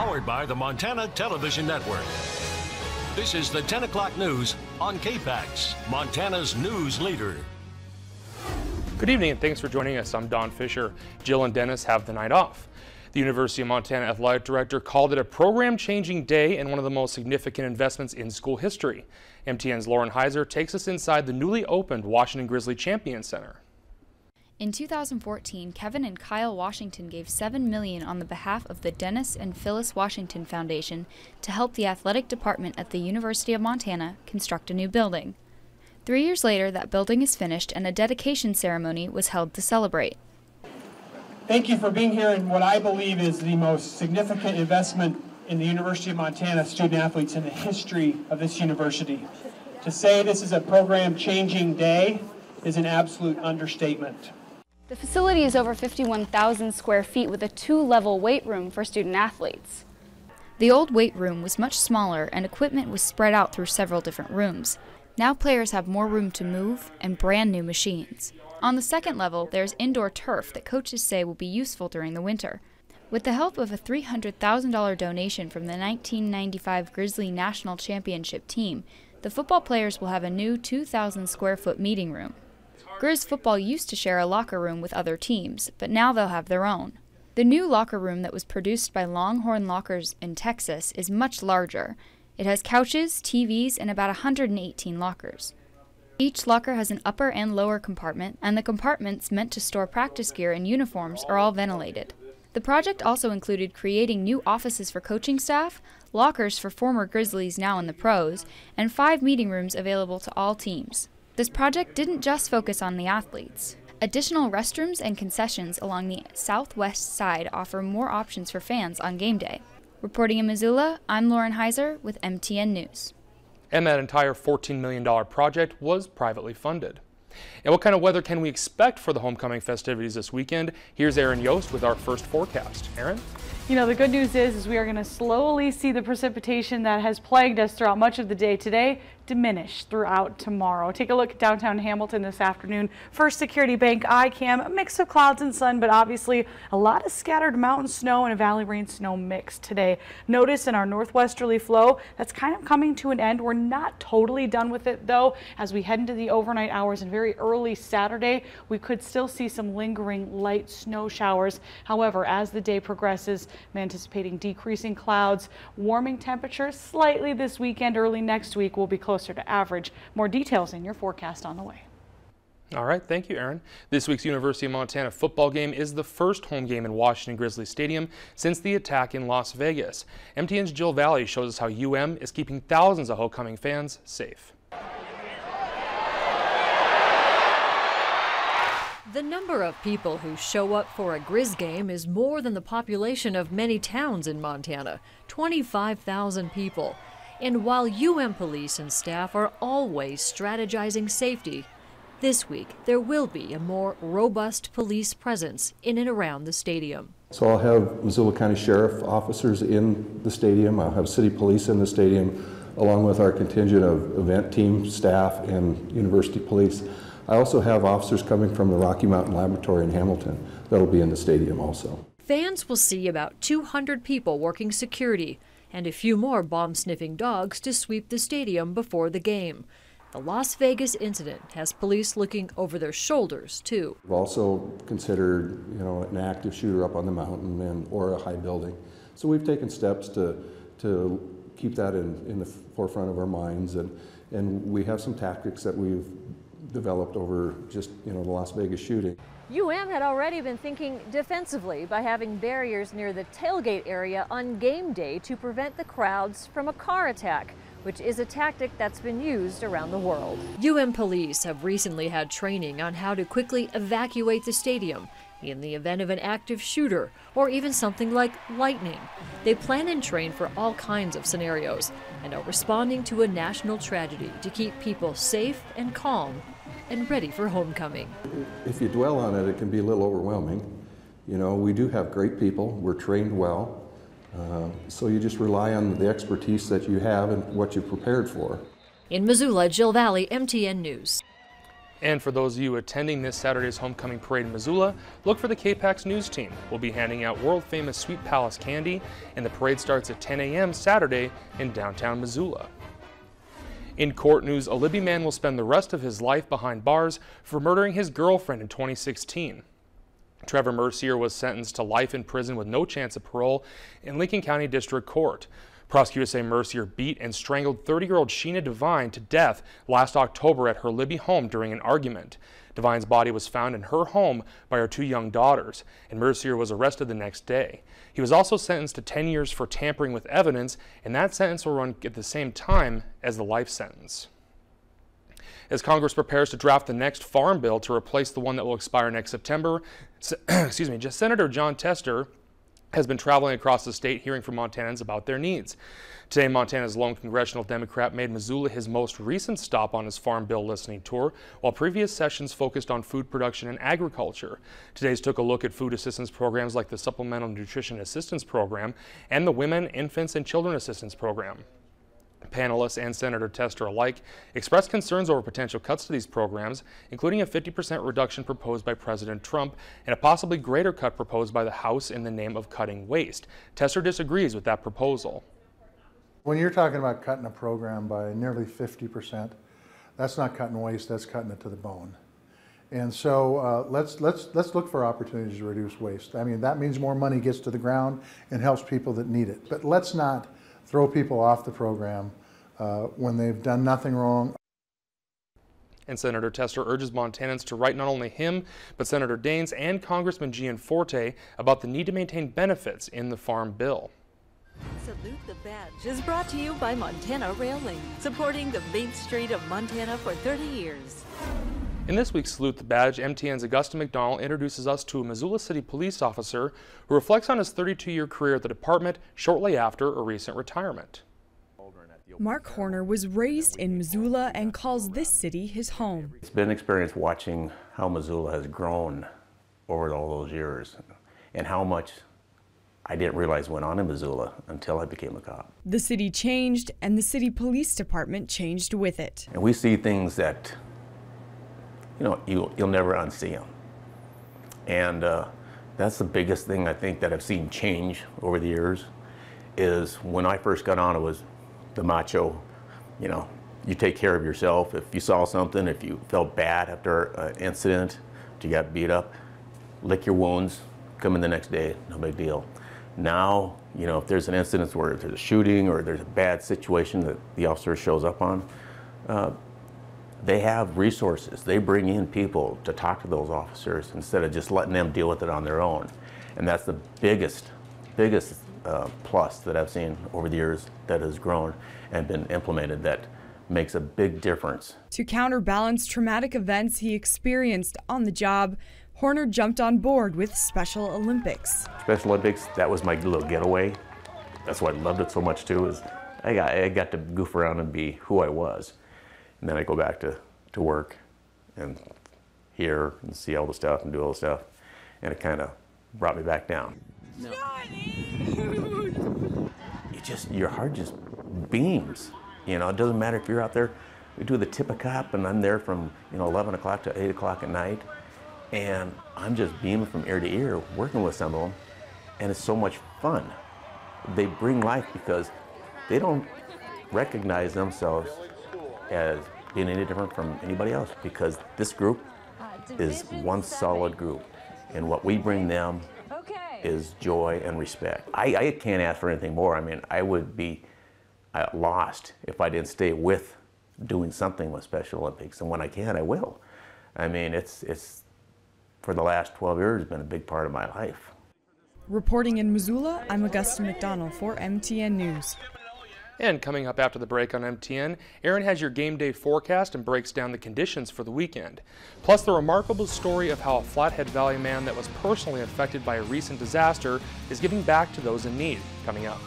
Powered by the Montana Television Network. This is the 10 o'clock news on KPAX, Montana's news leader. Good evening and thanks for joining us. I'm Don Fisher. Jill and Dennis have the night off. The University of Montana Athletic Director called it a program-changing day and one of the most significant investments in school history. MTN's Lauren Heiser takes us inside the newly opened Washington Grizzly Champion Center. In 2014, Kevin and Kyle Washington gave $7 million on the behalf of the Dennis and Phyllis Washington Foundation to help the athletic department at the University of Montana construct a new building. 3 years later, that building is finished and a dedication ceremony was held to celebrate. Thank you for being here in what I believe is the most significant investment in the University of Montana student athletes in the history of this university. To say this is a program-changing day is an absolute understatement. The facility is over 51,000 square feet with a 2-level weight room for student athletes. The old weight room was much smaller and equipment was spread out through several different rooms. Now players have more room to move and brand new machines. On the second level, there's indoor turf that coaches say will be useful during the winter. With the help of a $300,000 donation from the 1995 Grizzly National Championship team, the football players will have a new 2,000 square foot meeting room. Grizz football used to share a locker room with other teams, but now they'll have their own. The new locker room that was produced by Longhorn Lockers in Texas is much larger. It has couches, TVs, and about 118 lockers. Each locker has an upper and lower compartment, and the compartments meant to store practice gear and uniforms are all ventilated. The project also included creating new offices for coaching staff, lockers for former Grizzlies now in the pros, and 5 meeting rooms available to all teams. This project didn't just focus on the athletes. Additional restrooms and concessions along the southwest side offer more options for fans on game day. Reporting in Missoula, I'm Lauren Heiser with MTN News. And that entire $14 million project was privately funded. And what kind of weather can we expect for the homecoming festivities this weekend? Here's Aaron Yost with our first forecast. Aaron? You know, the good news is we are going to slowly see the precipitation that has plagued us throughout much of the day today diminish throughout tomorrow. Take a look at downtown Hamilton this afternoon. First Security Bank ICAM, a mix of clouds and sun, but obviously a lot of scattered mountain snow and a valley rain snow mix today. Notice in our northwesterly flow, that's kind of coming to an end. We're not totally done with it though. As we head into the overnight hours and very early Saturday, we could still see some lingering light snow showers. However, as the day progresses, I'm anticipating decreasing clouds, warming temperatures slightly this weekend. Early next week will be closer to average. More details in your forecast on the way. All right, thank you, Aaron. This week's University of Montana football game is the first home game in Washington Grizzly Stadium since the attack in Las Vegas. MTN's Jill Valley shows us how UM is keeping thousands of homecoming fans safe. The number of people who show up for a Grizz game is more than the population of many towns in Montana, 25,000 people. And while UM police and staff are always strategizing safety, this week there will be a more robust police presence in and around the stadium. So I'll have Missoula County Sheriff officers in the stadium, I'll have city police in the stadium, along with our contingent of event team, staff, and university police. I also have officers coming from the Rocky Mountain Laboratory in Hamilton that'll be in the stadium also. Fans will see about 200 people working security and a few more bomb-sniffing dogs to sweep the stadium before the game. The Las Vegas incident has police looking over their shoulders, too. We've also considered, an active shooter up on the mountain or a high building. So we've taken steps to keep that in the forefront of our minds, and we have some tactics that we've developed over just, the Las Vegas shooting. UM had already been thinking defensively by having barriers near the tailgate area on game day to prevent the crowds from a car attack, which is a tactic that's been used around the world. UM police have recently had training on how to quickly evacuate the stadium in the event of an active shooter or even something like lightning. They plan and train for all kinds of scenarios and are responding to a national tragedy to keep people safe and calm and ready for homecoming. If you dwell on it, it can be a little overwhelming. We do have great people, we're trained well, so you just rely on the expertise that you have and what you've prepared for. In Missoula, Jill Valley, MTN News. And for those of you attending this Saturday's homecoming parade in Missoula, look for the KPAX news team. We'll be handing out world-famous Sweet Palace candy, and the parade starts at 10 a.m. Saturday in downtown Missoula. In court news, a Libby man will spend the rest of his life behind bars for murdering his girlfriend in 2016. Trevor Mercier was sentenced to life in prison with no chance of parole in Lincoln County District Court. Prosecutors say Mercier beat and strangled 30-year-old Sheena Devine to death last October at her Libby home during an argument. Devine's body was found in her home by her 2 young daughters, and Mercier was arrested the next day. He was also sentenced to 10 years for tampering with evidence, and that sentence will run at the same time as the life sentence. As Congress prepares to draft the next farm bill to replace the one that will expire next September, Senator John Tester has been traveling across the state hearing from Montanans about their needs. Today, Montana's lone congressional Democrat made Missoula his most recent stop on his farm bill listening tour, while previous sessions focused on food production and agriculture. Today's took a look at food assistance programs like the Supplemental Nutrition Assistance Program and the Women, Infants, and Children Assistance Program. Panelists and Senator Tester alike expressed concerns over potential cuts to these programs, including a 50% reduction proposed by President Trump and a possibly greater cut proposed by the House in the name of cutting waste. Tester disagrees with that proposal. When you're talking about cutting a program by nearly 50%, that's not cutting waste, that's cutting it to the bone. And so let's look for opportunities to reduce waste. I mean, that means more money gets to the ground and helps people that need it. But let's not throw people off the program when they've done nothing wrong. And Senator Tester urges Montanans to write not only him, but Senator Daines and Congressman Gianforte about the need to maintain benefits in the Farm Bill. Salute the Badge is brought to you by Montana Railing, supporting the Main Street of Montana for 30 years. In this week's Salute the Badge, MTN's Augusta McDonald introduces us to a Missoula City police officer who reflects on his 32-year career at the department shortly after a recent retirement. Mark Horner was raised in Missoula and calls this city his home. It's been an experience watching how Missoula has grown over all those years and how much I didn't realize went on in Missoula until I became a cop. The city changed and the city police department changed with it. And we see things that, you know, you'll never unsee them. And that's the biggest thing I think that I've seen change over the years is when I first got on, it was the macho, you know, you take care of yourself. If you saw something, if you felt bad after an incident, you got beat up, lick your wounds, come in the next day, no big deal. Now, you know, if there's an incident where there's a shooting or there's a bad situation that the officer shows up on, they have resources. They bring in people to talk to those officers instead of just letting them deal with it on their own. And that's the biggest plus that I've seen over the years that has grown and been implemented that makes a big difference. To counterbalance traumatic events he experienced on the job, Horner jumped on board with Special Olympics. Special Olympics, that was my little getaway. That's why I loved it so much too, is I got to goof around and be who I was. And then I go back to work and hear and see all the stuff and do all the stuff. And it kind of brought me back down. No. Your heart just beams. You know, it doesn't matter if you're out there. We do the tip of cop and I'm there from 11 o'clock to 8 o'clock at night. And I'm just beaming from ear to ear working with some of them. And it's so much fun. They bring life because they don't recognize themselves as being any different from anybody else because this group is one solid group. And what we bring them is joy and respect. I can't ask for anything more. I mean, I would be lost if I didn't stay with doing something with Special Olympics. And when I can, I will. I mean, it's for the last 12 years been a big part of my life. Reporting in Missoula, I'm Augusta McDonald for MTN News. And coming up after the break on MTN, Aaron has your game day forecast and breaks down the conditions for the weekend. Plus the remarkable story of how a Flathead Valley man that was personally affected by a recent disaster is giving back to those in need. Coming up.